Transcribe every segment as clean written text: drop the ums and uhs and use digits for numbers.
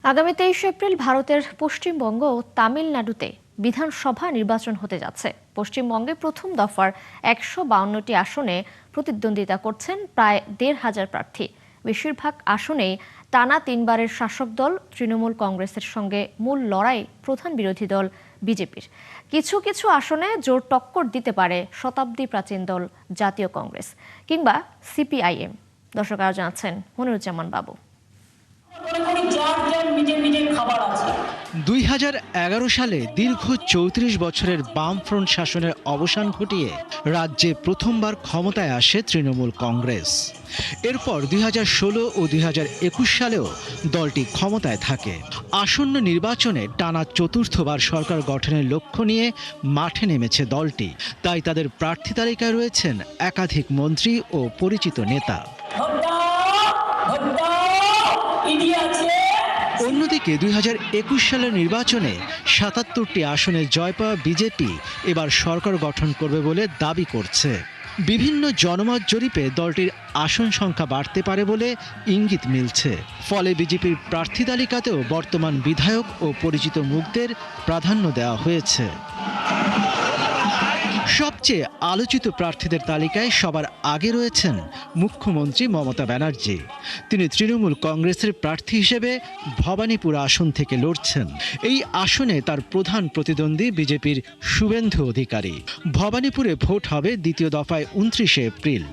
আগামী 23 এপ্রিল ভারতের পশ্চিমবঙ্গ ও তামিলনাড়ুতে বিধানসভা নির্বাচন হতে যাচ্ছে। পশ্চিমবঙ্গে প্রথম দফার 152টি আসনে প্রতিদ্বন্দ্বিতা করছেন প্রায় 1,500 প্রার্থী। বেশিরভাগ আসনেই টানা 3বারের শাসক দল তৃণমূল কংগ্রেসের সঙ্গে মূল লড়াই প্রধান বিরোধী দল বিজেপির। কিছু কিছু আসনে জোর টক্কর দিতে পারে শতাব্দী প্রাচীন দল জাতীয় কংগ্রেস কিংবা সিপিআইএম। দর্শক আরো জানাচ্ছেন মনিরুজ্জামান বাবু। 2011 সালে দীর্ঘ 34 বছরের বামফ্রন্ট শাসনের অবসান ঘটিয়ে রাজ্যে প্রথমবার ক্ষমতায় আসে তৃণমূল কংগ্রেস। এরপর 2016 ও 2021 সালেও দলটি ক্ষমতায় থাকে। আসন্ন নির্বাচনে টানা চতুর্থবার সরকার গঠনের লক্ষ্য নিয়ে মাঠে নেমেছে দলটি। তাই তাদের প্রার্থী তালিকায় রয়েছেন একাধিক মন্ত্রী ও পরিচিত নেতা। অন্যদিকে 2021 সালের নির্বাচনে 77টি আসনে জয় পাওয়া বিজেপি এবার সরকার গঠন করবে বলে দাবি করছে। বিভিন্ন জনমত জরিপে দলটির আসন সংখ্যা বাড়তে পারে বলে ইঙ্গিত মিলছে। ফলে বিজেপির প্রার্থী তালিকাতেও বর্তমান বিধায়ক ও পরিচিত মুখদের প্রাধান্য দেওয়া হয়েছে। সবচেয়ে আলোচিত প্রার্থীদের তালিকায় সবার আগে রয়েছেন মুখ্যমন্ত্রী মমতা ব্যানার্জি। তিনি তৃণমূল কংগ্রেসের প্রার্থী হিসেবে ভবানীপুর আসন থেকে লড়ছেন। এই আসনে তার প্রধান প্রতিদ্বন্দ্বী বিজেপির শুভেন্দু অধিকারী। ভবানীপুরে ভোট হবে দ্বিতীয় দফায় 29 এপ্রিল।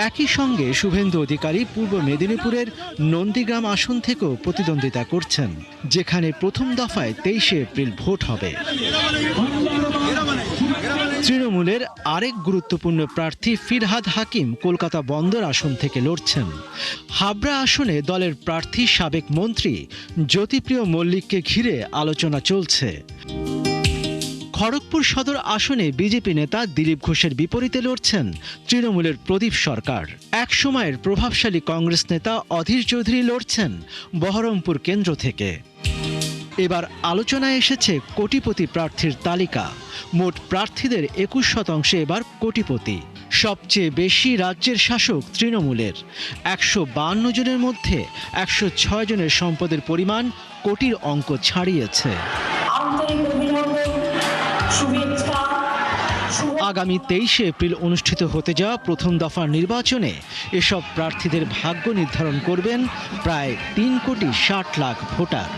একই সঙ্গে শুভেন্দু অধিকারী পূর্ব মেদিনীপুরের নন্দীগ্রাম আসন থেকেও প্রতিদ্বন্দ্বিতা করছেন, যেখানে প্রথম দফায় 23 এপ্রিল ভোট হবে। তৃণমূলের আরেক গুরুত্বপূর্ণ প্রার্থী ফিরহাদ হাকিম কলকাতা বন্দর আসন থেকে লড়ছেন। হাবড়া আসনে দলের প্রার্থী সাবেক মন্ত্রী জ্যোতিপ্রিয় মল্লিককে ঘিরে আলোচনা চলছে। খড়গপুর সদর আসনে বিজেপি নেতা দিলীপ ঘোষের বিপরীতে লড়ছেন তৃণমূলের প্রদীপ সরকার। এক সময়ের প্রভাবশালী কংগ্রেস নেতা অধীর চৌধুরী লড়ছেন বহরমপুর কেন্দ্র থেকে। এবার আলোচনায় এসেছে কোটিপতি প্রার্থীর তালিকা। মোট প্রার্থীদের 21% এবার কোটিপতি। সবচেয়ে বেশি রাজ্যের শাসক তৃণমূলের। 152 জনের মধ্যে 106 জনের সম্পদের পরিমাণ কোটির অঙ্ক ছাড়িয়েছে। আগামী 23 এপ্রিল অনুষ্ঠিত হতে যাওয়া প্রথম দফার নির্বাচনে এসব প্রার্থীদের ভাগ্য নির্ধারণ করবেন প্রায় 3,60,00,000 ভোটার।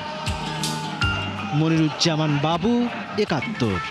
মনিরুজ্জামান বাবু, 71।